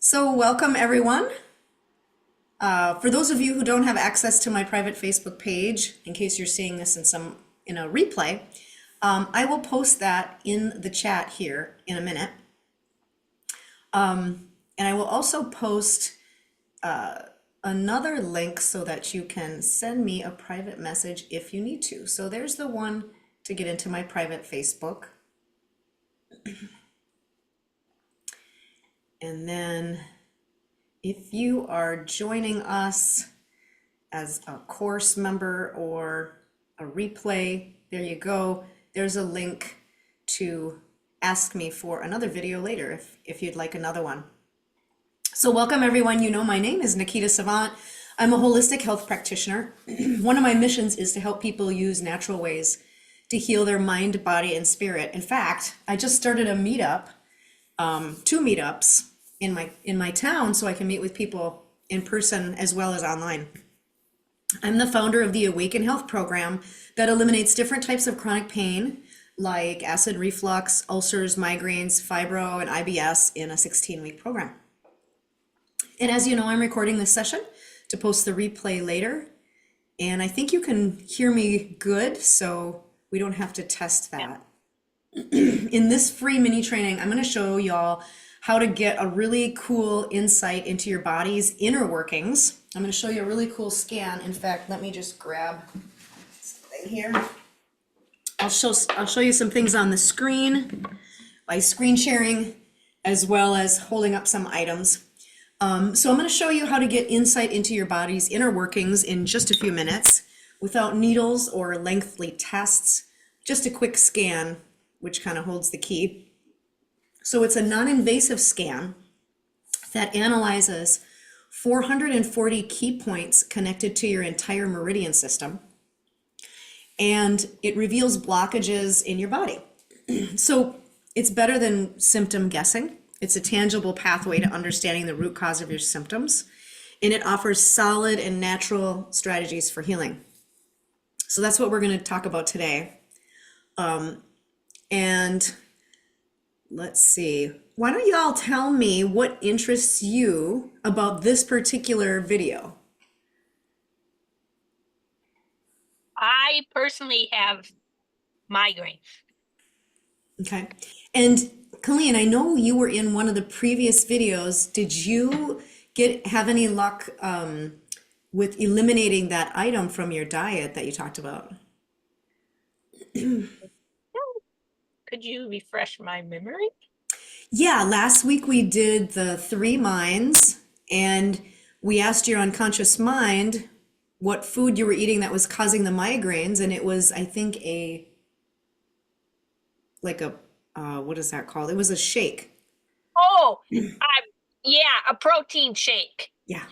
So welcome everyone. For those of you who don't have access to my private Facebook page, in case you're seeing this in a replay, I will post that in the chat here in a minute. And I will also post another link so that you can send me a private message if you need to. So there's the one to get into my private Facebook. And then if you are joining us as a course member or a replay, there you go. There's a link to ask me for another video later if you'd like another one. So welcome everyone. You know my name is Nikita Savant. I'm a holistic health practitioner. One of my missions is to help people use natural ways to heal their mind, body, and spirit. In fact, I just started a meetup, two meetups in my town so I can meet with people in person as well as online. I'm the founder of the Awaken Health program that eliminates different types of chronic pain like acid reflux, ulcers, migraines, fibro, and IBS in a 16-week program. And as you know, I'm recording this session to post the replay later. And I think you can hear me good, so we don't have to test that. In this free mini training, I'm going to show y'all how to get a really cool insight into your body's inner workings. I'm going to show you a really cool scan. In fact, let me just grab something here. I'll show you some things on the screen by screen sharing as well as holding up some items. So I'm going to show you how to get insight into your body's inner workings in just a few minutes without needles or lengthy tests, just a quick scan, which kind of holds the key. So it's a non-invasive scan that analyzes 440 key points connected to your entire meridian system, and it reveals blockages in your body. So it's better than symptom guessing. It's a tangible pathway to understanding the root cause of your symptoms, and it offers solid and natural strategies for healing. So that's what we're going to talk about today. And let's see, why don't y'all tell me what interests you about this particular video? I personally have migraines. Okay. And Colleen, I know you were in one of the previous videos. Did you have any luck with eliminating that item from your diet that you talked about? Could you refresh my memory? Yeah, last week we did the 3 minds, and we asked your unconscious mind what food you were eating that was causing the migraines, and it was, I think, what is that called? It was a shake. Oh, yeah, a protein shake. Yeah.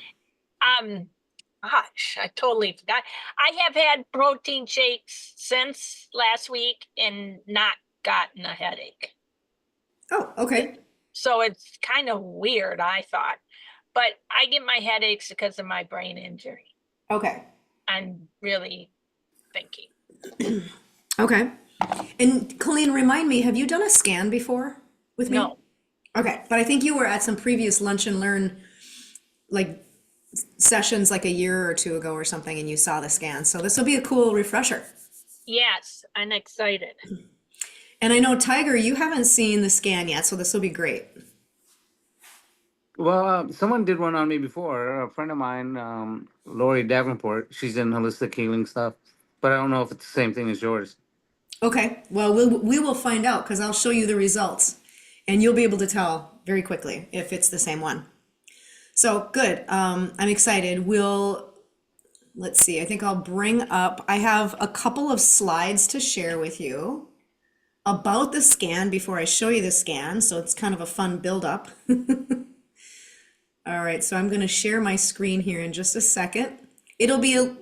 Gosh, I totally forgot. I have had protein shakes since last week and not gotten a headache. Oh, okay. So it's kind of weird, I thought. But I get my headaches because of my brain injury. Okay. I'm really thinking. Okay. And Colleen, remind me, have you done a scan before with me? No. Okay, but I think you were at some previous lunch and learn like sessions like a year or two ago or something, and you saw the scan. So this will be a cool refresher. Yes, I'm excited. And I know, Tiger, you haven't seen the scan yet, so this will be great. Well, someone did one on me before. A friend of mine, Lori Davenport. She's in holistic healing stuff, but I don't know if it's the same thing as yours. Okay, well, we will find out because I'll show you the results, and you'll be able to tell very quickly if it's the same one. So good. I'm excited. Let's see. I think I'll bring up. I have a couple of slides to share with you about the scan before I show you the scan. So it's kind of a fun build-up. All right, so I'm going to share my screen here in just a second. It'll be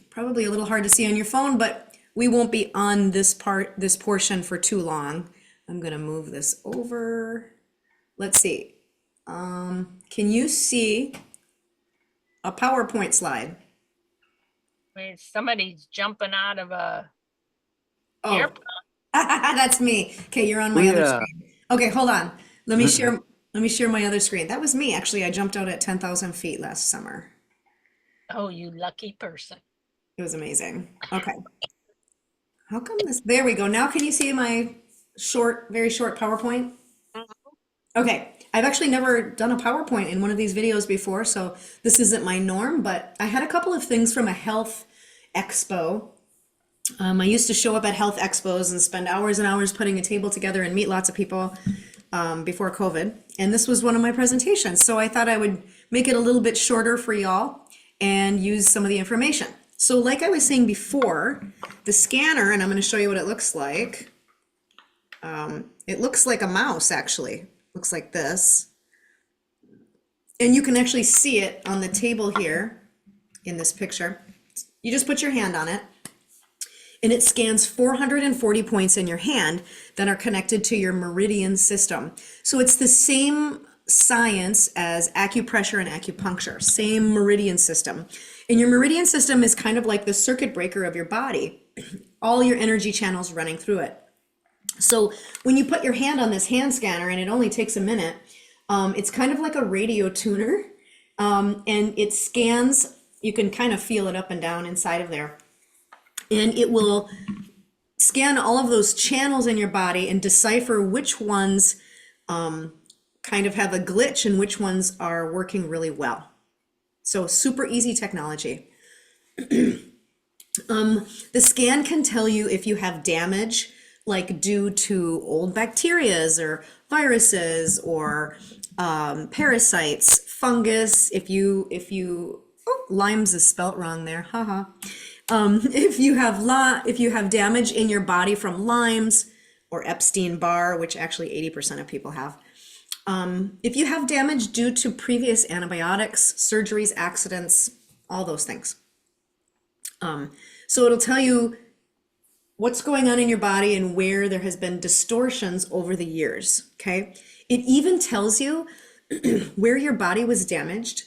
probably a little hard to see on your phone, but we won't be on this portion for too long. I'm going to move this over. Let's see. Can you see a PowerPoint slide? Wait, somebody's jumping out of a Oh, airplane. that's me. Okay, you're on my other screen. Okay, hold on. Let me share. Let me share my other screen. That was me, actually. I jumped out at 10,000 feet last summer. Oh, you lucky person. It was amazing. Okay. How come this? There we go. Now can you see my short, very short PowerPoint? Okay. I've actually never done a PowerPoint in one of these videos before, so this isn't my norm, but I had a couple of things from a health expo. I used to show up at health expos and spend hours and hours putting a table together and meet lots of people before COVID. And this was one of my presentations. So I thought I would make it a little bit shorter for y'all and use some of the information. So like I was saying before, the scanner, and I'm going to show you what it looks like. It looks like a mouse, actually. Looks like this. And you can actually see it on the table here in this picture. You just put your hand on it, and it scans 440 points in your hand that are connected to your meridian system. So it's the same science as acupressure and acupuncture, same meridian system. And your meridian system is kind of like the circuit breaker of your body, all your energy channels running through it. So when you put your hand on this hand scanner, and it only takes a minute, it's kind of like a radio tuner, and it scans, you can kind of feel it up and down inside of there. And it will scan all of those channels in your body and decipher which ones kind of have a glitch and which ones are working really well. So super easy technology. The scan can tell you if you have damage, like due to old bacterias or viruses or parasites, fungus. If you oh, limes is spelt wrong there, haha. If you have damage in your body from limes or Epstein-Barr, which actually 80% of people have. If you have damage due to previous antibiotics, surgeries, accidents, all those things. So it'll tell you what's going on in your body and where there has been distortions over the years, okay? It even tells you where your body was damaged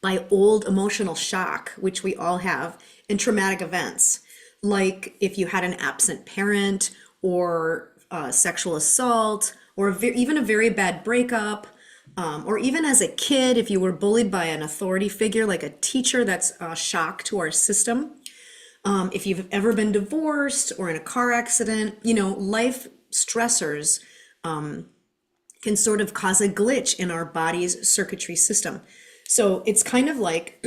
by old emotional shock, which we all have, and traumatic events, like if you had an absent parent or sexual assault, or even a very bad breakup, or even as a kid, if you were bullied by an authority figure like a teacher, that's a shock to our system. If you've ever been divorced or in a car accident, life stressors can sort of cause a glitch in our body's circuitry system. So it's kind of like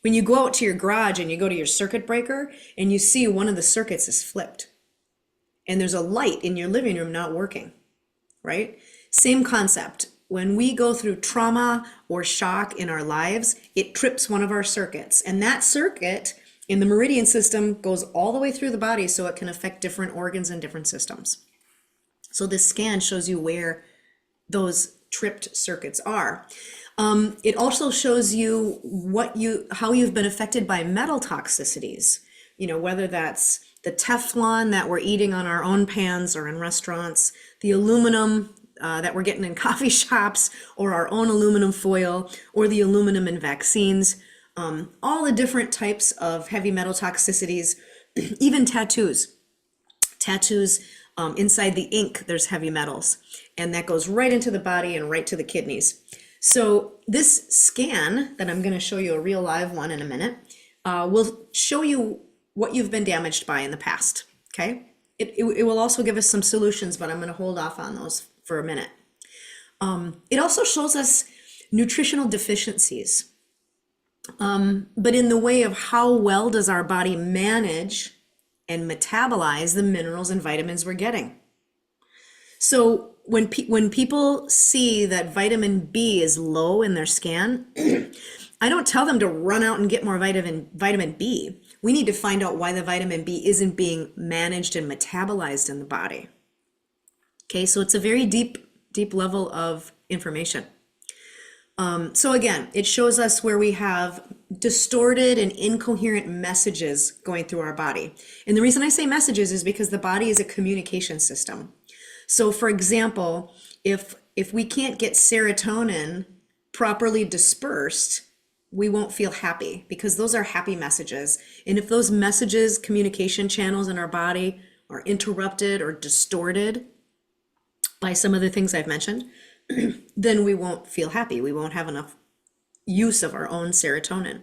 when you go out to your garage and you go to your circuit breaker and you see one of the circuits is flipped and there's a light in your living room not working, right? Same concept. When we go through trauma or shock in our lives, it trips one of our circuits, and that circuit in the meridian system goes all the way through the body, so it can affect different organs and different systems. So this scan shows you where those tripped circuits are. It also shows you how you've been affected by metal toxicities, whether that's the Teflon that we're eating on our own pans or in restaurants, the aluminum that we're getting in coffee shops, or our own aluminum foil, or the aluminum in vaccines, all the different types of heavy metal toxicities, even tattoos. Tattoos, inside the ink, there's heavy metals, and that goes right into the body and right to the kidneys. So this scan that I'm going to show you, a real live one in a minute, will show you what you've been damaged by in the past, okay? It will also give us some solutions, but I'm going to hold off on those for a minute. It also shows us nutritional deficiencies, but in the way of how well does our body manage and metabolize the minerals and vitamins we're getting. So when people see that vitamin B is low in their scan, I don't tell them to run out and get more vitamin B. We need to find out why the vitamin B isn't being managed and metabolized in the body. Okay, so it's a very deep level of information. So again, it shows us where we have distorted and incoherent messages going through our body. And the reason I say messages is because the body is a communication system. So for example, if we can't get serotonin properly dispersed, we won't feel happy, because those are happy messages. And if those messages, communication channels in our body, are interrupted or distorted by some of the things I've mentioned, then we won't feel happy. We won't have enough use of our own serotonin.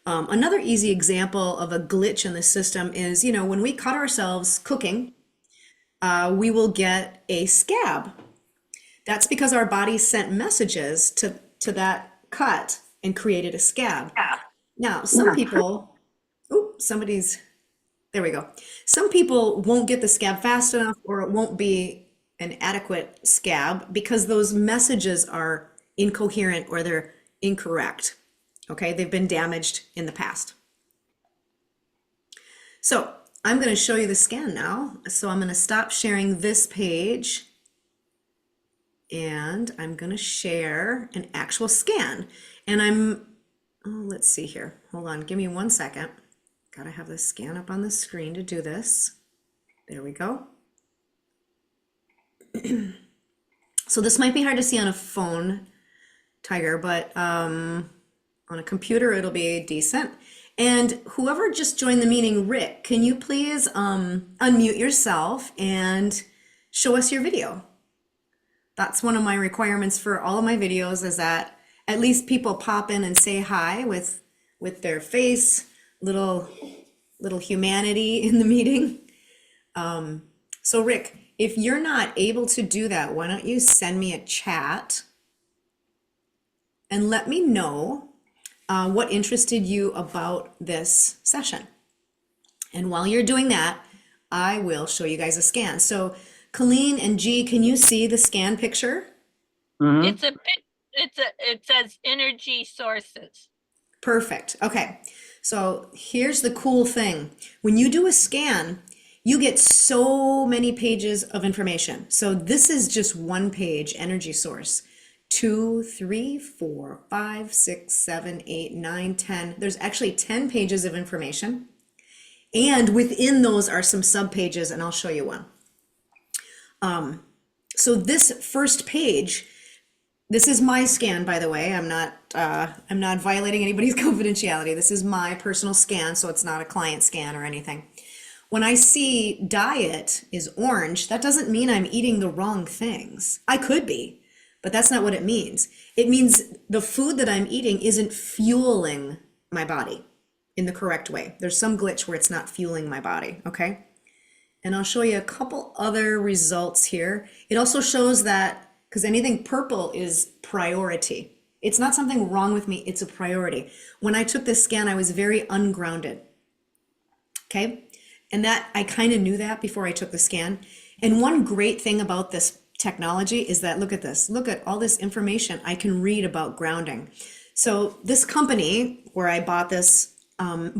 Another easy example of a glitch in the system is, when we cut ourselves cooking, we will get a scab. That's because our body sent messages to that cut and created a scab. Now, some people, there we go. Some people won't get the scab fast enough, or it won't be an adequate scab because those messages are incoherent or they're incorrect. Okay, they've been damaged in the past. So I'm going to show you the scan now. So I'm going to stop sharing this page and I'm going to share an actual scan. And let's see here. Hold on, give me 1 second. Gotta have the scan up on the screen to do this. There we go. So this might be hard to see on a phone, Tiger, but on a computer it'll be decent. And whoever just joined the meeting, Rick, can you please unmute yourself and show us your video? That's one of my requirements for all of my videos, is that at least people pop in and say hi with their face, little humanity in the meeting. So Rick, if you're not able to do that, why don't you send me a chat and let me know what interested you about this session. And while you're doing that, I will show you guys a scan. So Colleen and G, can you see the scan picture? It says energy sources. Perfect. Okay. So here's the cool thing. When you do a scan, you get so many pages of information. So this is just one page, energy source. 2, 3, 4, 5, 6, 7, 8, 9, 10. There's actually 10 pages of information. And within those are some subpages, and I'll show you one. So this first page, this is my scan, by the way. I'm not violating anybody's confidentiality. This is my personal scan, so it's not a client scan or anything. When I see diet is orange, that doesn't mean I'm eating the wrong things. I could be, but that's not what it means. It means the food that I'm eating isn't fueling my body in the correct way. There's some glitch where it's not fueling my body, okay? And I'll show you a couple other results here. It also shows that, because anything purple is priority. It's not something wrong with me, it's a priority. When I took this scan, I was very ungrounded, okay? And that, I kind of knew that before I took the scan. And one great thing about this technology is that, look at this, look at all this information I can read about grounding. So this company where I bought this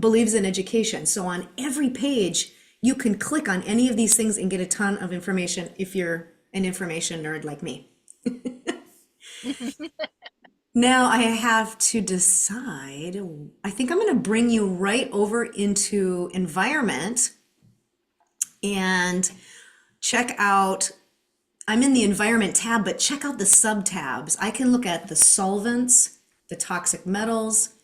believes in education. So on every page, you can click on any of these things and get a ton of information if you're an information nerd like me. Now I have to decide. I think I'm going to bring you right over into environment and check out. I'm in the environment tab, but check out the sub tabs. I can look at the solvents, the toxic metals,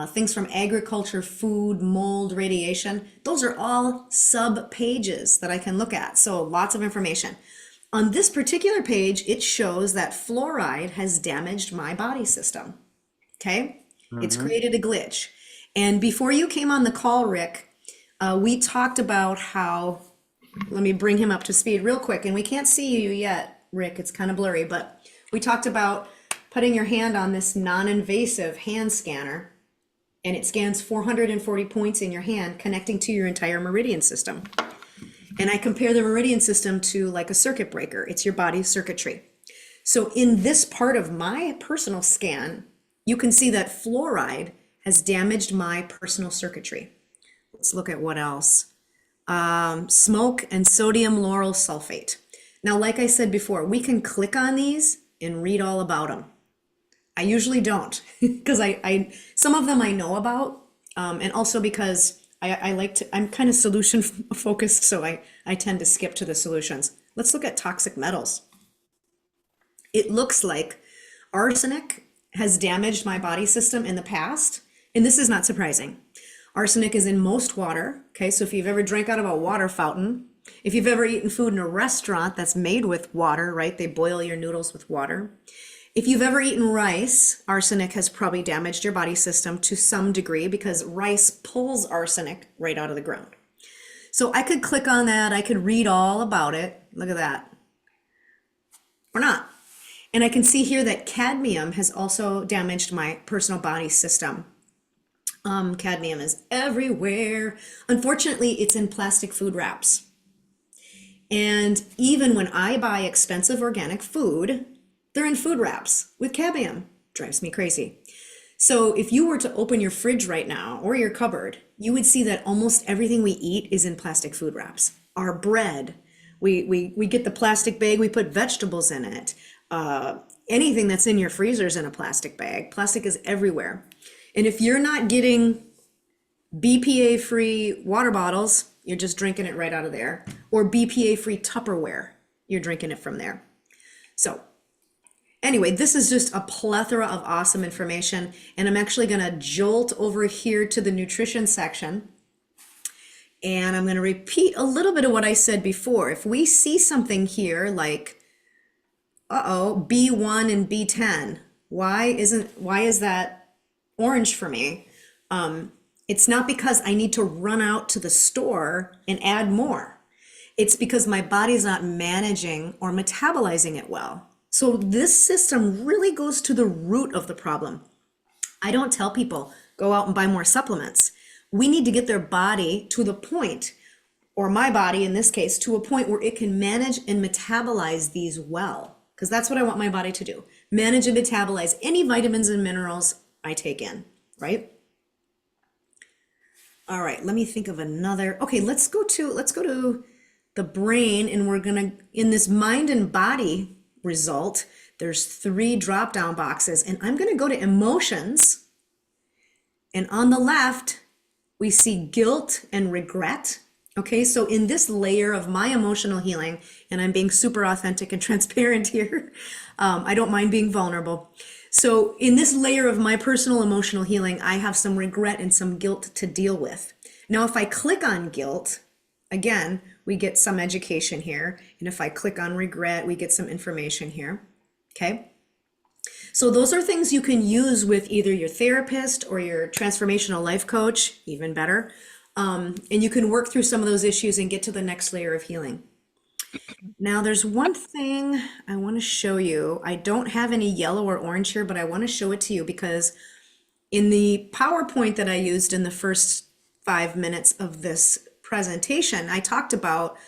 things from agriculture, food, mold, radiation. Those are all sub pages that I can look at. So lots of information. On this particular page, it shows that fluoride has damaged my body system. Okay? It's created a glitch. And before you came on the call, Rick, we talked about how, let me bring him up to speed real quick. And we can't see you yet, Rick. It's kind of blurry, but we talked about putting your hand on this non-invasive hand scanner, and it scans 440 points in your hand, connecting to your entire meridian system. And I compare the meridian system to like a circuit breaker. It's your body's circuitry. So in this part of my personal scan, you can see that fluoride has damaged my personal circuitry. Let's look at what else. Smoke and sodium lauryl sulfate. Now, like I said before, we can click on these and read all about them. I usually don't, because some of them I know about, and also because I like to, I'm kind of solution focused, so I tend to skip to the solutions. Let's look at toxic metals. It looks like arsenic has damaged my body system in the past, and this is not surprising. Arsenic is in most water, okay? So if you've ever drank out of a water fountain, If you've ever eaten food in a restaurant that's made with water, right? They boil your noodles with water. If you've ever eaten rice, arsenic has probably damaged your body system to some degree because rice pulls arsenic right out of the ground. So I could click on that. I could read all about it. Look at that. Or not. And I can see here that cadmium has also damaged my personal body system. Cadmium is everywhere. Unfortunately, it's in plastic food wraps. And even when I buy expensive organic food, they're in food wraps with cadmium. Drives me crazy. So if you were to open your fridge right now or your cupboard, you would see that almost everything we eat is in plastic food wraps. Our bread, we get the plastic bag, we put vegetables in it. Anything that's in your freezer is in a plastic bag. Plastic is everywhere. And if you're not getting BPA-free water bottles, you're just drinking it right out of there. Or BPA-free Tupperware, you're drinking it from there. So anyway, this is just a plethora of awesome information. And I'm actually going to jolt over here to the nutrition section. And I'm going to repeat a little bit of what I said before. If we see something here like, B1 and B10, why is that orange for me? It's not because I need to run out to the store and add more. It's because my body's not managing or metabolizing it well. So this system really goes to the root of the problem. I don't tell people, go out and buy more supplements. We need to get their body to the point, or my body in this case, to a point where it can manage and metabolize these well. Because that's what I want my body to do. Manage and metabolize any vitamins and minerals I take in, right? All right, let me think of another. Okay, let's go to the brain, and we're gonna, in this mind and body result, there's 3 drop-down boxes, and I'm gonna go to emotions. And on the left, we see guilt and regret. Okay, so in this layer of my emotional healing, and I'm being super authentic and transparent here, I don't mind being vulnerable. So in this layer of my personal emotional healing, I have some regret and some guilt to deal with. Now, if I click on guilt, again, we get some education here. And if I click on regret, we get some information here. Okay. So those are things you can use with either your therapist or your transformational life coach, even better. And you can work through some of those issues and get to the next layer of healing. Now, there's one thing I want to show you. I don't have any yellow or orange here, but I want to show it to you because in the PowerPoint that I used in the first 5 minutes of this presentation, I talked about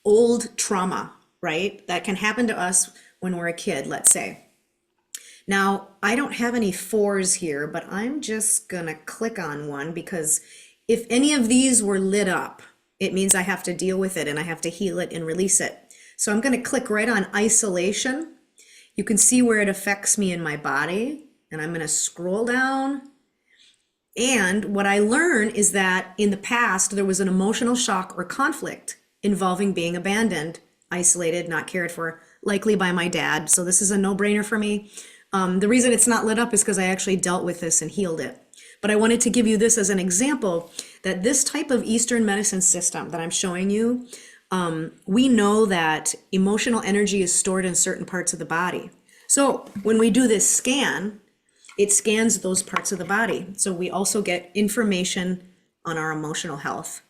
old trauma, right? That can happen to us when we're a kid, let's say. Now, I don't have any 4s here, but I'm just gonna click on one because if any of these were lit up, it means I have to deal with it and I have to heal it and release it. So I'm gonna click right on isolation. You can see where it affects me in my body, and I'm gonna scroll down. And what I learn is that in the past, there was an emotional shock or conflict involving being abandoned, isolated, not cared for, likely by my dad. So this is a no-brainer for me. The reason it's not lit up is because I actually dealt with this and healed it. But I wanted to give you this as an example that this type of Eastern medicine system that I'm showing you, we know that emotional energy is stored in certain parts of the body. So when we do this scan, it scans those parts of the body. So we also get information on our emotional health.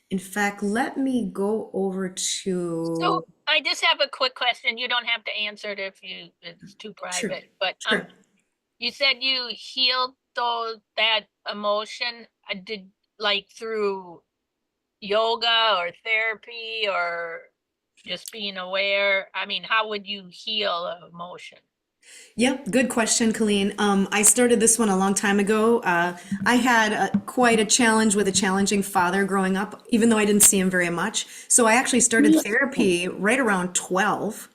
In fact, let me go over to... So I just have a quick question. You don't have to answer it if it's too Sure, private, but sure. you said you healed that emotion, did like through yoga or therapy or just being aware? I mean, how would you heal an emotion? Yep, good question, Colleen. I started this one a long time ago. I had quite a challenge with a challenging father growing up, even though I didn't see him very much. So I actually started therapy right around 12.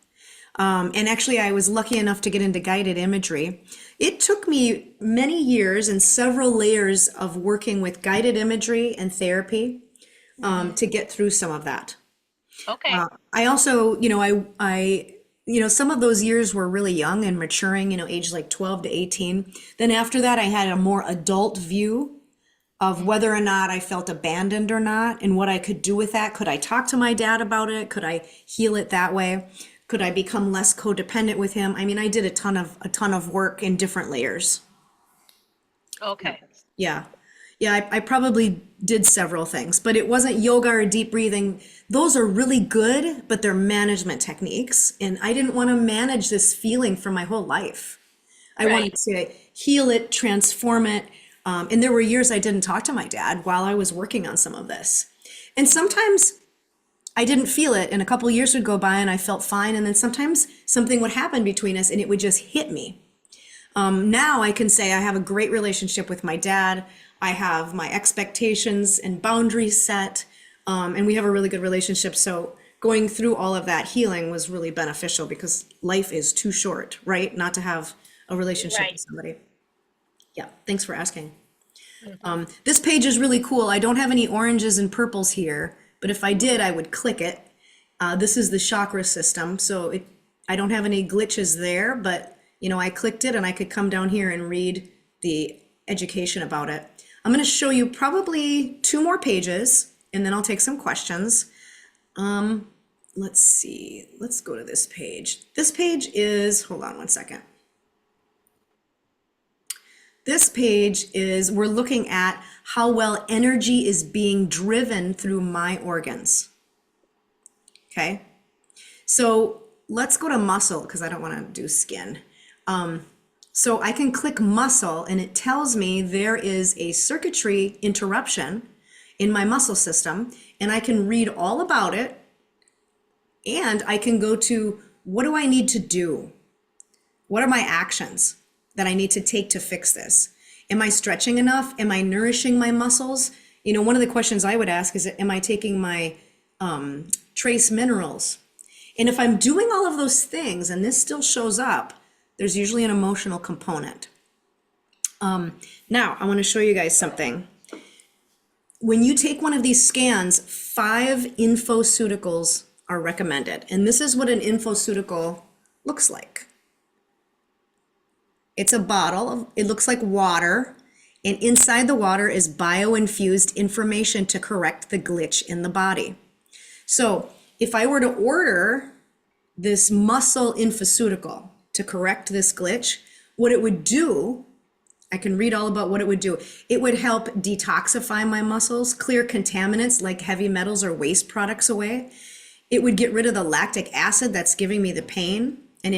And actually, I was lucky enough to get into guided imagery. It took me many years and several layers of working with guided imagery and therapy to get through some of that. Okay. I also, some of those years were really young and maturing, age like 12 to 18. Then after that, I had a more adult view of whether or not I felt abandoned or not, and what I could do with that. Could I talk to my dad about it? Could I heal it that way? Could I become less codependent with him? I mean, I did a ton of work in different layers. Okay. Yeah. Yeah, I probably did several things, but it wasn't yoga or deep breathing. Those are really good, but they're management techniques. And I didn't want to manage this feeling for my whole life. I wanted Right. to heal it, transform it. And there were years I didn't talk to my dad while I was working on some of this. And sometimes I didn't feel it, and a couple years would go by and I felt fine. And then sometimes something would happen between us and it would just hit me. Now I can say I have a great relationship with my dad. I have my expectations and boundaries set, and we have a really good relationship. So going through all of that healing was really beneficial because life is too short, right? Not to have a relationship Right. with somebody. Yeah, thanks for asking. Mhm. This page is really cool. I don't have any oranges and purples here, but if I did, I would click it. This is the chakra system, so I don't have any glitches there, but I clicked it and I could come down here and read the education about it. I'm going to show you probably 2 more pages, and then I'll take some questions. Let's see. Let's go to this page. This page is, hold on one second. This page is, we're looking at how well energy is being driven through my organs. Okay. So let's go to muscle because I don't want to do skin. So I can click muscle and it tells me there is a circuitry interruption in my muscle system, and I can read all about it, and I can go to what do I need to do? What are my actions that I need to take to fix this? Am I stretching enough? Am I nourishing my muscles? One of the questions I would ask is, am I taking my trace minerals? And if I'm doing all of those things and this still shows up, there's usually an emotional component. Now, I want to show you guys something. When you take one of these scans, 5 infoceuticals are recommended. And this is what an infoceutical looks like. It's a bottle. It looks like water. And inside the water is bio-infused information to correct the glitch in the body. So if I were to order this muscle infoceutical to correct this glitch, what it would do, I can read all about what it would do. It would help detoxify my muscles, clear contaminants like heavy metals or waste products away. It would get rid of the lactic acid that's giving me the pain and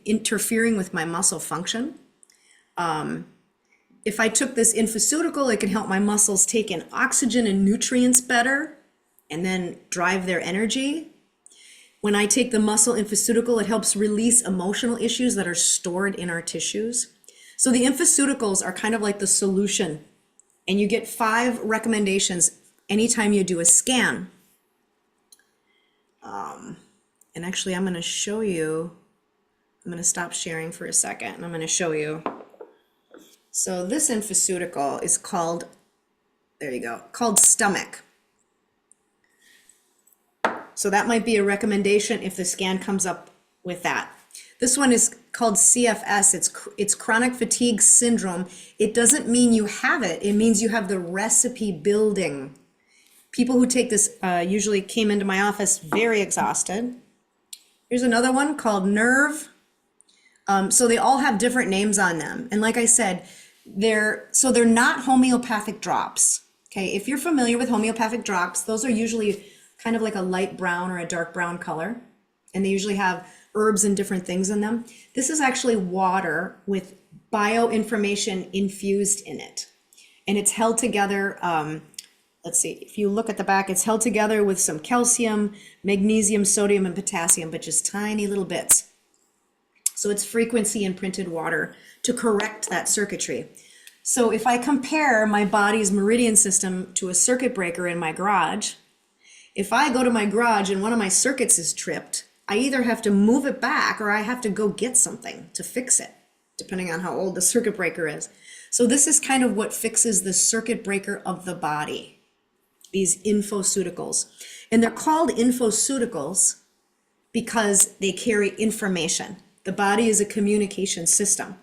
interfering with my muscle function. If I took this infoceutical, it could help my muscles take in oxygen and nutrients better and then drive their energy. When I take the muscle infoceutical, it helps release emotional issues that are stored in our tissues. So the infoceuticals are kind of like the solution, and you get 5 recommendations anytime you do a scan. And actually, I'm going to show you, I'm going to stop sharing for a second, and I'm going to show you. So this infoceutical is called, there you go, called Stomach. So that might be a recommendation if the scan comes up with that. This one is called CFS. It's chronic fatigue syndrome. It doesn't mean you have it. It means you have the recipe building. People who take this usually came into my office very exhausted. Here's another one called Nerve. So they all have different names on them. And like I said, they're not homeopathic drops. Okay, if you're familiar with homeopathic drops, those are usually kind of like a light brown or a dark brown color. And they usually have herbs and different things in them. This is actually water with bioinformation infused in it. And it's held together, let's see, if you look at the back, it's held together with some calcium, magnesium, sodium, and potassium, but just tiny little bits. So it's frequency imprinted water to correct that circuitry. So if I compare my body's meridian system to a circuit breaker in my garage, if I go to my garage and one of my circuits is tripped, I either have to move it back or I have to go get something to fix it, depending on how old the circuit breaker is. So this is kind of what fixes the circuit breaker of the body, these infoceuticals. And they're called infoceuticals because they carry information. The body is a communication system,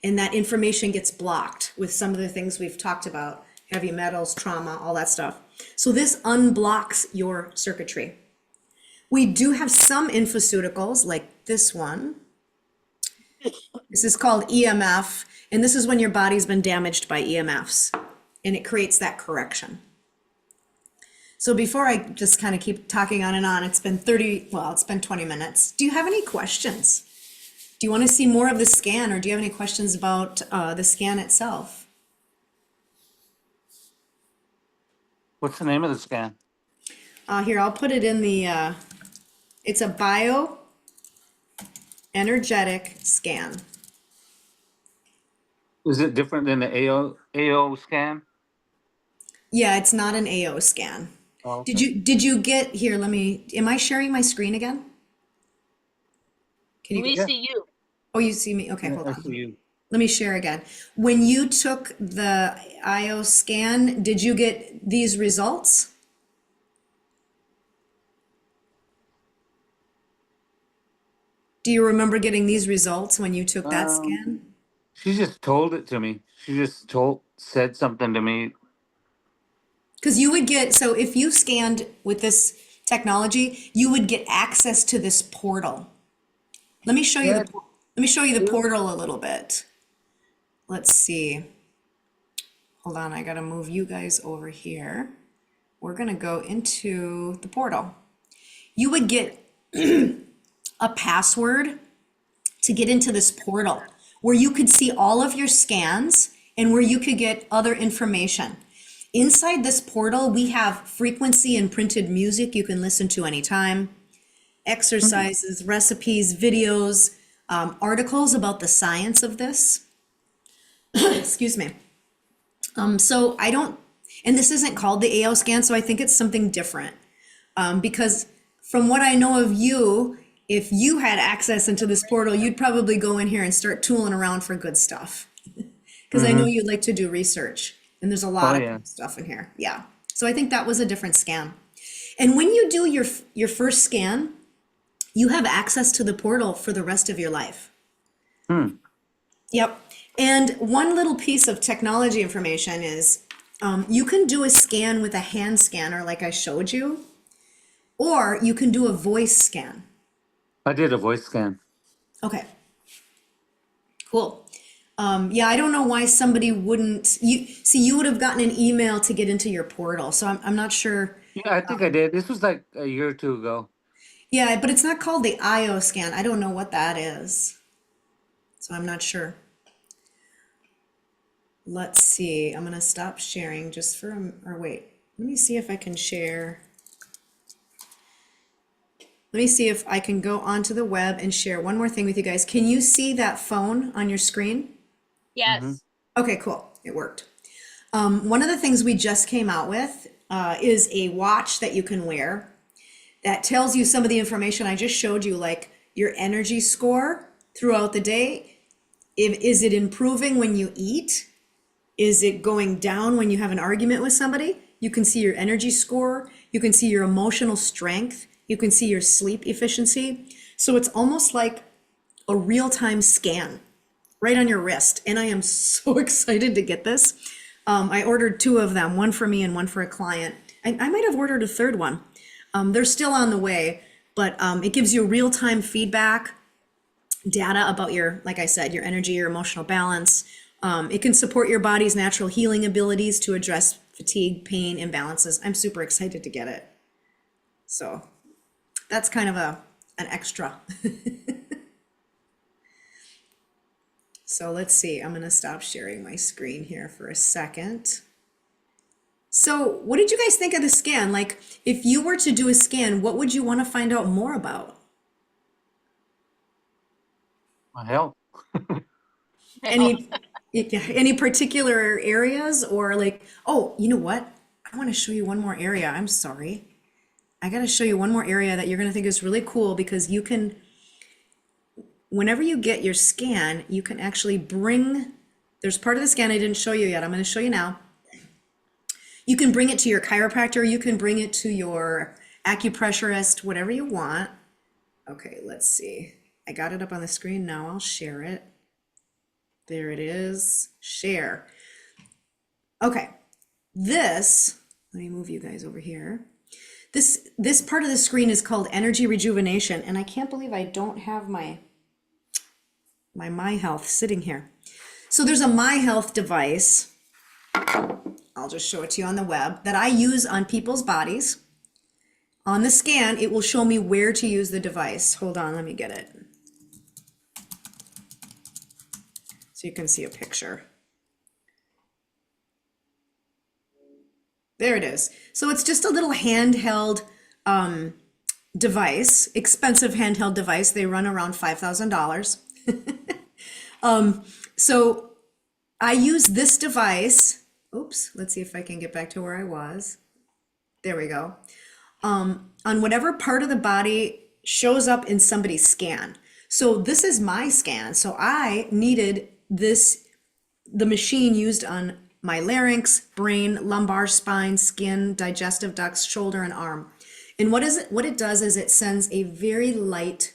and that information gets blocked with some of the things we've talked about heavy metals, trauma, all that stuff. So this unblocks your circuitry. We do have some infoceuticals like this one. This is called EMF, and this is when your body's been damaged by EMFs, and it creates that correction. So before I just kind of keep talking on and on, it's been 20 minutes. Do you have any questions? Do you want to see more of the scan, or do you have any questions about the scan itself? What's the name of the scan? Here, I'll put it in the, it's a bioenergetic scan. Is it different than the AO scan? Yeah, it's not an AO scan. Oh, Did okay. you get, here, am I sharing my screen again? Can you, We Yeah, see you. oh, you see me? Okay, yeah, hold I on. see you. Let me share again. When you took the IO scan, did you get these results? Do you remember getting these results when you took that scan? Um, she just told it to me. She just said something to me. Because you would get, so if you scanned with this technology, you would get access to this portal. Let me show you Yeah, let me show you the yeah. portal a little bit. Let's see. Hold on, I gotta move you guys over here. We're gonna go into the portal. You would get a password to get into this portal where you could see all of your scans and where you could get other information. Inside this portal, we have frequency and printed music you can listen to anytime, exercises, recipes, videos, articles about the science of this. Excuse me. So I don't, and this isn't called the AO scan, so I think it's something different. Because from what I know of you, if you had access into this portal, you'd probably go in here and start tooling around for good stuff. Because I know Mm-hmm. you like to do research, and there's a Oh, lot of yeah. cool stuff in here. Yeah. So I think that was a different scan. And when you do your first scan, you have access to the portal for the rest of your life. Hmm. Yep. And one little piece of technology information is you can do a scan with a hand scanner like I showed you, or you can do a voice scan. I did a voice scan. Okay, cool. Yeah, I don't know why somebody wouldn't, you would have gotten an email to get into your portal, so I'm not sure. Yeah, I think I did. This was like a year or two ago. Yeah, but it's not called the IO scan. I don't know what that is, so I'm not sure. Let's see, I'm gonna stop sharing just for, or wait, let me see if I can share. Let me see if I can go onto the web and share one more thing with you guys. Can you see that phone on your screen? Mm-hmm. Yes. Okay, cool. It worked. One of the things we just came out with is a watch that you can wear that tells you some of the information I just showed you, like your energy score throughout the day. Is it improving when you eat? Is it going down when you have an argument with somebody? You can see your energy score. You can see your emotional strength. You can see your sleep efficiency. So it's almost like a real-time scan right on your wrist. And I am so excited to get this. I ordered two of them, one for me and one for a client. I might have ordered a third one. They're still on the way, but it gives you real-time feedback, data about your, like I said, your energy, your emotional balance. It can support your body's natural healing abilities to address fatigue, pain, imbalances. I'm super excited to get it. So that's kind of an extra. So let's see, I'm gonna stop sharing my screen here for a second. So what did you guys think of the scan? Like, if you were to do a scan, what would you want to find out more about? My health. Any any particular areas, or like, oh, you know what? I want to show you one more area. I'm sorry. I got to show you one more area that you're going to think is really cool, because you can, whenever you get your scan, you can actually bring, there's part of the scan I didn't show you yet. I'm going to show you now. You can bring it to your chiropractor, you can bring it to your acupressurist, whatever you want. Okay, let's see. I got it up on the screen now. I'll share it. There it is. Share. Okay. This, let me move you guys over here. This part of the screen is called energy rejuvenation, and I can't believe I don't have my Health sitting here. So there's a My Health device. I'll just show it to you on the web that I use on people's bodies. On the scan, it will show me where to use the device. Hold on, let me get it. So you can see a picture. There it is. So it's just a little handheld device, expensive handheld device. They run around $5,000. So I use this device. Oops, let's see if I can get back to where I was. There we go. On whatever part of the body shows up in somebody's scan. So this is my scan. So I needed the machine used on my larynx, brain, lumbar, spine, skin, digestive ducts, shoulder, and arm. And what it does is it sends a very light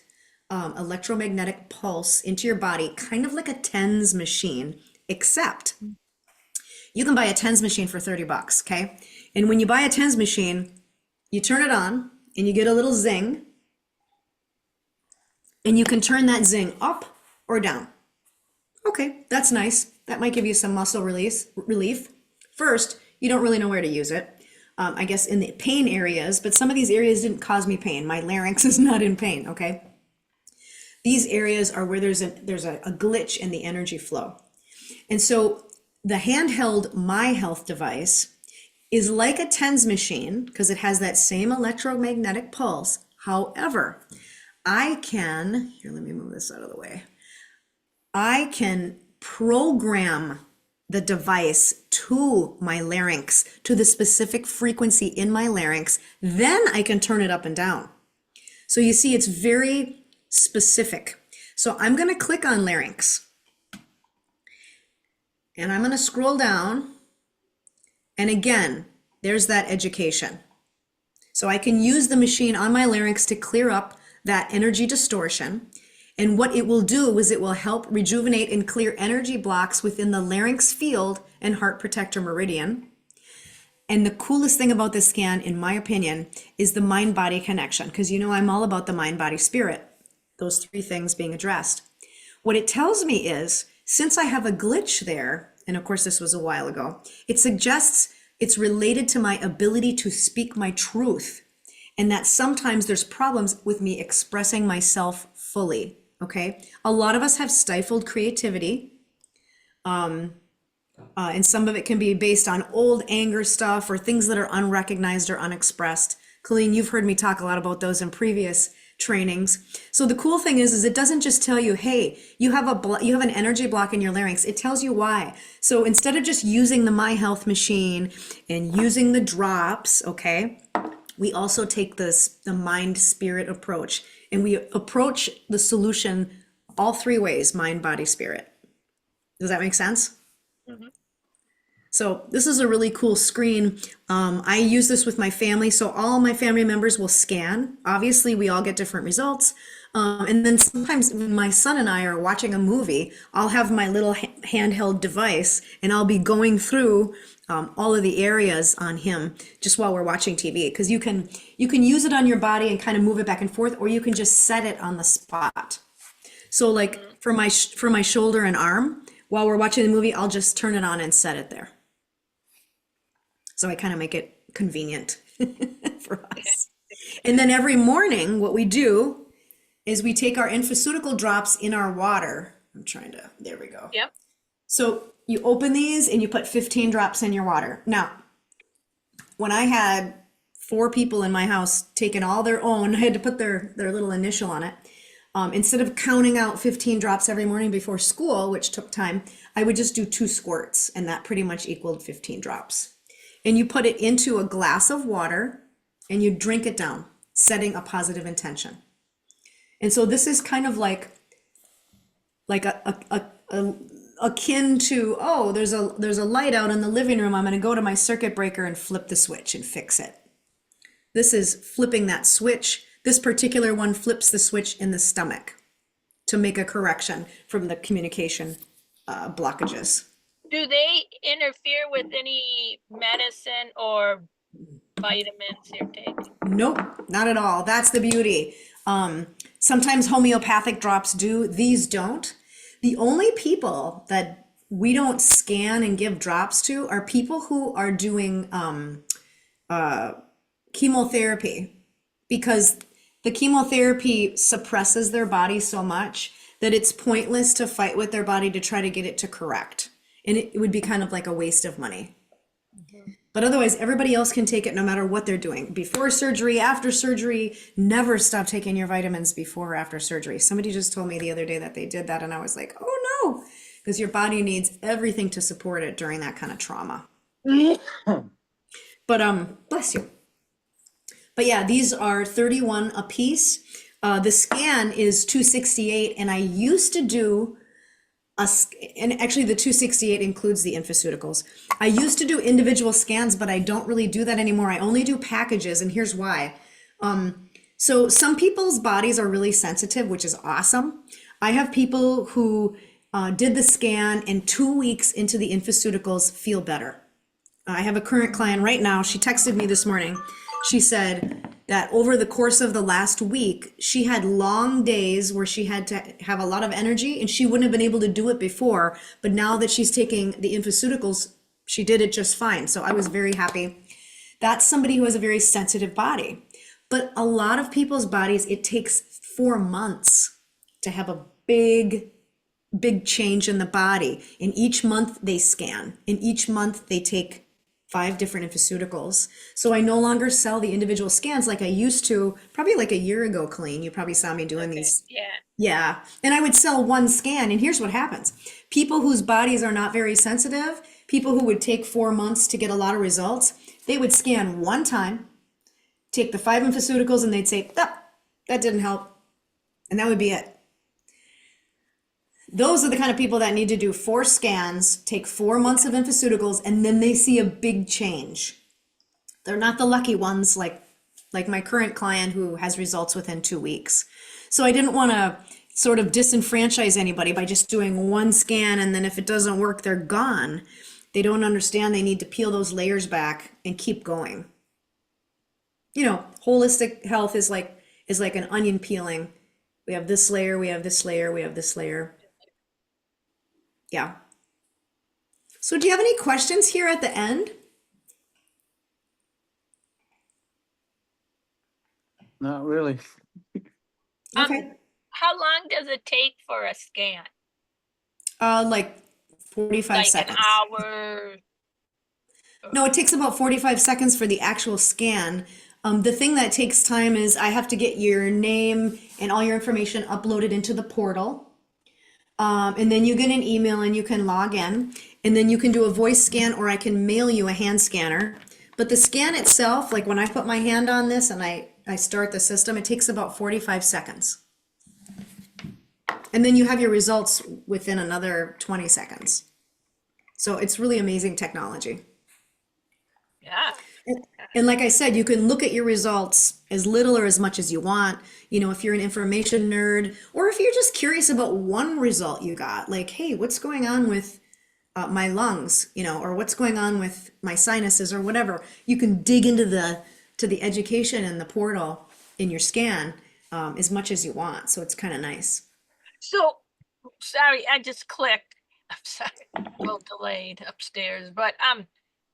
electromagnetic pulse into your body, kind of like a TENS machine, except you can buy a TENS machine for $30, okay? And when you buy a TENS machine, you turn it on and you get a little zing, and you can turn that zing up or down. Okay, that's nice. That might give you some muscle relief. First, you don't really know where to use it. I guess in the pain areas, but some of these areas didn't cause me pain. My larynx is not in pain, okay? These areas are where there's a glitch in the energy flow. And so the handheld My Health device is like a TENS machine because it has that same electromagnetic pulse. However, I can, here, let me move this out of the way. I can program the device to my larynx, to the specific frequency in my larynx. Then I can turn it up and down. So you see, it's very specific. So I'm going to click on larynx. And I'm going to scroll down. And again, there's that education. So I can use the machine on my larynx to clear up that energy distortion. And what it will do is it will help rejuvenate and clear energy blocks within the larynx field and heart protector meridian. And the coolest thing about this scan, in my opinion, is the mind-body connection, because you know I'm all about the mind, body, spirit, those three things being addressed. What it tells me is, since I have a glitch there, and of course this was a while ago, it suggests it's related to my ability to speak my truth, and that sometimes there's problems with me expressing myself fully. Okay, a lot of us have stifled creativity, and some of it can be based on old anger stuff or things that are unrecognized or unexpressed. Colleen, you've heard me talk a lot about those in previous trainings. So the cool thing is it doesn't just tell you, hey, you have an energy block in your larynx. It tells you why. So instead of just using the My Health machine and using the drops, okay, we also take the mind spirit approach, and we approach the solution all three ways: mind, body, spirit. Does that make sense? Mhm. So this is a really cool screen. I use this with my family. So all my family members will scan. Obviously, we all get different results. And then sometimes when my son and I are watching a movie, I'll have my little handheld device and I'll be going through all of the areas on him just while we're watching TV. Because you can use it on your body and kind of move it back and forth, or you can just set it on the spot. So like for my shoulder and arm, while we're watching the movie, I'll just turn it on and set it there. So I kind of make it convenient for us. And then every morning, what we do is we take our infusical drops in our water. There we go. Yep. So you open these and you put 15 drops in your water. Now, when I had 4 people in my house taking all their own, I had to put their little initial on it. Instead of counting out 15 drops every morning before school, which took time, I would just do 2 squirts, and that pretty much equaled 15 drops. And you put it into a glass of water and you drink it down, setting a positive intention. And so this is kind of like akin to, oh, there's a light out in the living room. I'm going to go to my circuit breaker and flip the switch and fix it. This is flipping that switch. This particular one flips the switch in the stomach to make a correction from the communication blockages. Do they interfere with any medicine or vitamins you're taking? Nope, not at all. That's the beauty. Sometimes homeopathic drops do, these don't. The only people that we don't scan and give drops to are people who are doing chemotherapy, because the chemotherapy suppresses their body so much that it's pointless to fight with their body to try to get it to correct. And it would be kind of like a waste of money. Mhm. But otherwise, everybody else can take it no matter what they're doing. Before surgery, after surgery, never stop taking your vitamins before or after surgery. Somebody just told me the other day that they did that, and I was like, oh no, because your body needs everything to support it during that kind of trauma. But bless you. But yeah, these are 31 a piece. The scan is 268, and I used to do and actually the 268 includes the infoceuticals. I used to do individual scans, but I don't really do that anymore. I only do packages, and here's why. So some people's bodies are really sensitive, which is awesome. I have people who did the scan and 2 weeks into the infoceuticals feel better. I have a current client right now. She texted me this morning. She said that over the course of the last week, she had long days where she had to have a lot of energy and she wouldn't have been able to do it before. But now that she's taking the infoceuticals, she did it just fine. So I was very happy. That's somebody who has a very sensitive body. But a lot of people's bodies, it takes 4 months to have a big change in the body. And each month they scan. And each month they take 5 different infoceuticals. So I no longer sell the individual scans like I used to, probably like a year ago, Colleen. You probably saw me doing these. Yeah. Yeah. And I would sell one scan. And here's what happens. People whose bodies are not very sensitive, people who would take 4 months to get a lot of results, they would scan one time, take the 5 infoceuticals, and they'd say, oh, that didn't help. And that would be it. Those are the kind of people that need to do 4 scans, take 4 months of infoceuticals, and then they see a big change. They're not the lucky ones like my current client who has results within 2 weeks. So I didn't want to sort of disenfranchise anybody by just doing one scan, and then if it doesn't work, they're gone. They don't understand they need to peel those layers back and keep going. You know, holistic health is like an onion peeling. We have this layer, we have this layer, we have this layer. Yeah. So do you have any questions here at the end? Not really. Okay. How long does it take for a scan? Like 45 Like an seconds. hour? No, it takes about 45 seconds for the actual scan. The thing that takes time is I have to get your name and all your information uploaded into the portal. And then you get an email and you can log in. And then you can do a voice scan or I can mail you a hand scanner. But the scan itself, like when I put my hand on this and I start the system, it takes about 45 seconds. And then you have your results within another 20 seconds. So it's really amazing technology. Yeah. And like I said, you can look at your results as little or as much as you want. You know, if you're an information nerd, or if you're just curious about one result you got, like, hey, what's going on with my lungs, you know, or what's going on with my sinuses or whatever, you can dig into the education and the portal in your scan as much as you want. So it's kind of nice. So, sorry, I just clicked. I'm sorry, a little delayed upstairs, but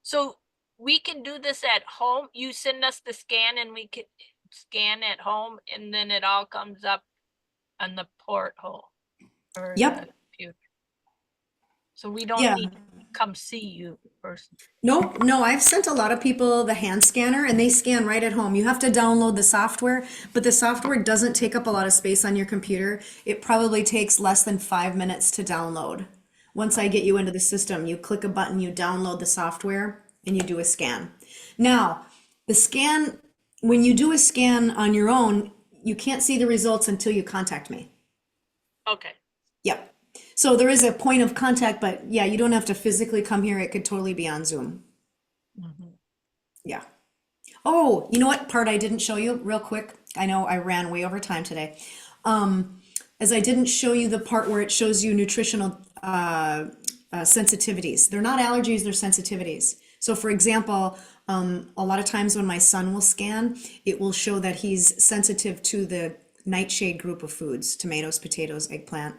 so we can do this at home. You send us the scan and we can scan at home, and then it all comes up on the porthole or Yep. the computer. So we don't Yeah. need to come see you first. Nope, no, I've sent a lot of people the hand scanner and they scan right at home. You have to download the software, but the software doesn't take up a lot of space on your computer. It probably takes less than 5 minutes to download. Once I get you into the system, you click a button, you download the software, and you do a scan. Now, the scan, when you do a scan on your own, you can't see the results until you contact me. Okay. Yep. So there is a point of contact, but yeah, you don't have to physically come here. It could totally be on Zoom. Mhm. Yeah. Oh, you know what part I didn't show you real quick? I know I ran way over time today. As I didn't show you the part where it shows you nutritional sensitivities. They're not allergies, they're sensitivities. So, for example, a lot of times when my son will scan, it will show that he's sensitive to the nightshade group of foods: tomatoes, potatoes, eggplant,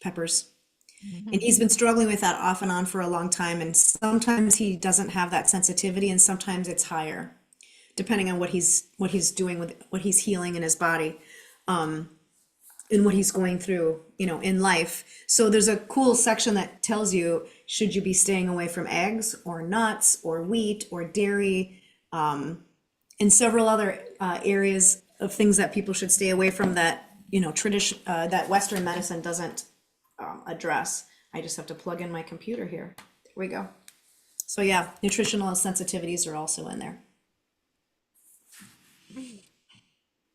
peppers. And he's been struggling with that off and on for a long time. And sometimes he doesn't have that sensitivity, and sometimes it's higher, depending on what he's doing with what he's healing in his body, and what he's going through, in life. So there's a cool section that tells you, should you be staying away from eggs or nuts or wheat or dairy, and several other areas of things that people should stay away from that, tradition, that Western medicine doesn't address. I just have to plug in my computer here. There we go. So yeah, nutritional sensitivities are also in there.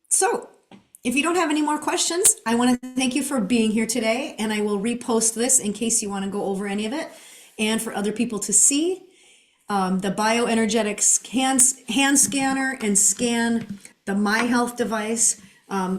So if you don't have any more questions, I want to thank you for being here today, and I will repost this in case you want to go over any of it and for other people to see. The Bioenergetic hand scanner and scan, the My Health device,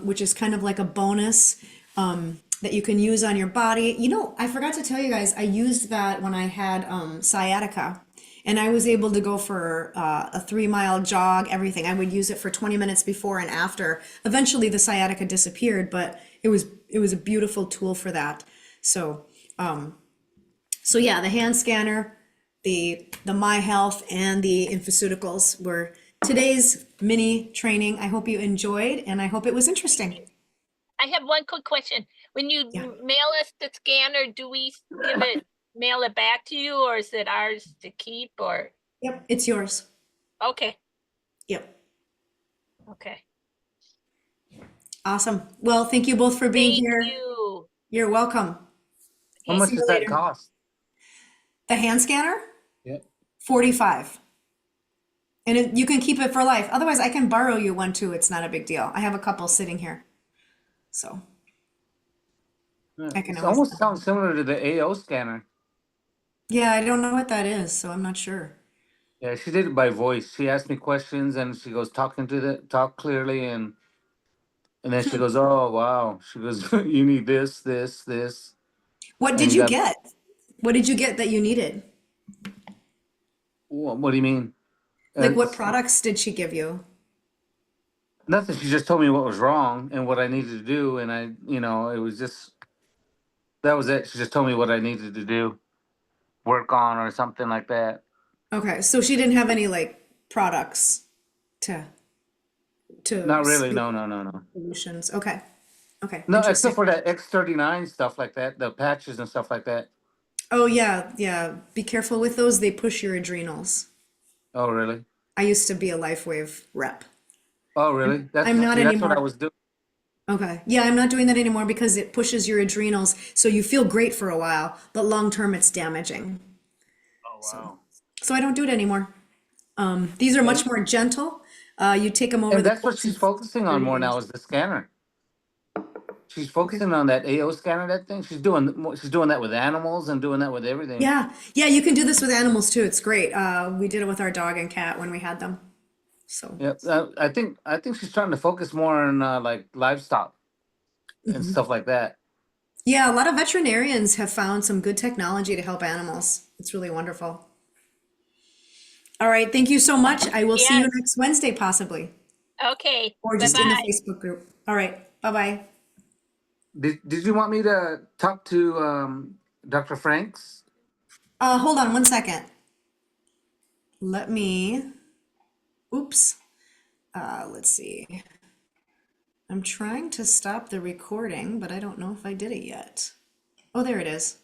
which is kind of like a bonus that you can use on your body. I forgot to tell you guys, I used that when I had sciatica, and I was able to go for a 3-mile jog, everything. I would use it for 20 minutes before and after. Eventually the sciatica disappeared, but it was a beautiful tool for that. So yeah, the hand scanner, the My Health, and the Infoceuticals were today's mini training. I hope you enjoyed, and I hope it was interesting. I have one quick question. When you Yeah. mail us the scanner, do we mail it back to you, or is it ours to keep, or? Yep, it's yours. Okay, Yep. okay. Awesome. Well, thank you both for being Thank here. you. You're welcome. How Okay. much See you does that later. cost? The hand scanner, Yeah. 45. And you can keep it for life. Otherwise, I can borrow you one too. It's not a big deal. I have a couple sitting here. So I can It always. almost sounds similar to the AO scanner. Yeah, I don't know what that is, so I'm not sure. Yeah, she did it by voice. She asked me questions and she goes talk clearly, and then she goes, "Oh wow." She goes, "You need this, this, this." What And did you you got, get? What did you get that you needed? what do you mean? Like what It's products did she give you? nothing. She just told me what was wrong and what I needed to do, and it was just that was it. She just told me what I needed to do, work on, or something like that. Okay, so she didn't have any like products to Not really. speak No, no, no, no. solutions. Okay. Okay, No, except interesting. for that X39 stuff like that, the patches and stuff like that. Oh yeah, yeah. Be careful with those. They push your adrenals. Oh, really? I used to be a LifeWave rep. Oh, really? I'm not That's what I anymore. was doing. Okay. Yeah, I'm not doing that anymore because it pushes your adrenals. So you feel great for a while, but long term it's damaging. Oh, So, wow. so I don't do it anymore. These are much And more gentle. You take them over and the that's what course she's of focusing on 30 more now days. is the scanner. She's Okay. focusing on that AO scanner, that thing. She's doing that with animals and doing that with everything. Yeah. Yeah, you can do this with animals too. It's great. We did it with our dog and cat when we had them. So, Yep. I think she's trying to focus more on like livestock and stuff like that. yeah, a lot of veterinarians have found some good technology to help animals. It's really wonderful. All right. Thank you so much. I will see you Yes. next Wednesday, possibly, Okay. or just in the Bye-bye. Facebook group. All right. Bye bye. Did you want me to talk to Dr. Franks? Hold on one second. Let me, oops. Let's see. I'm trying to stop the recording, but I don't know if I did it yet. Oh, there it is.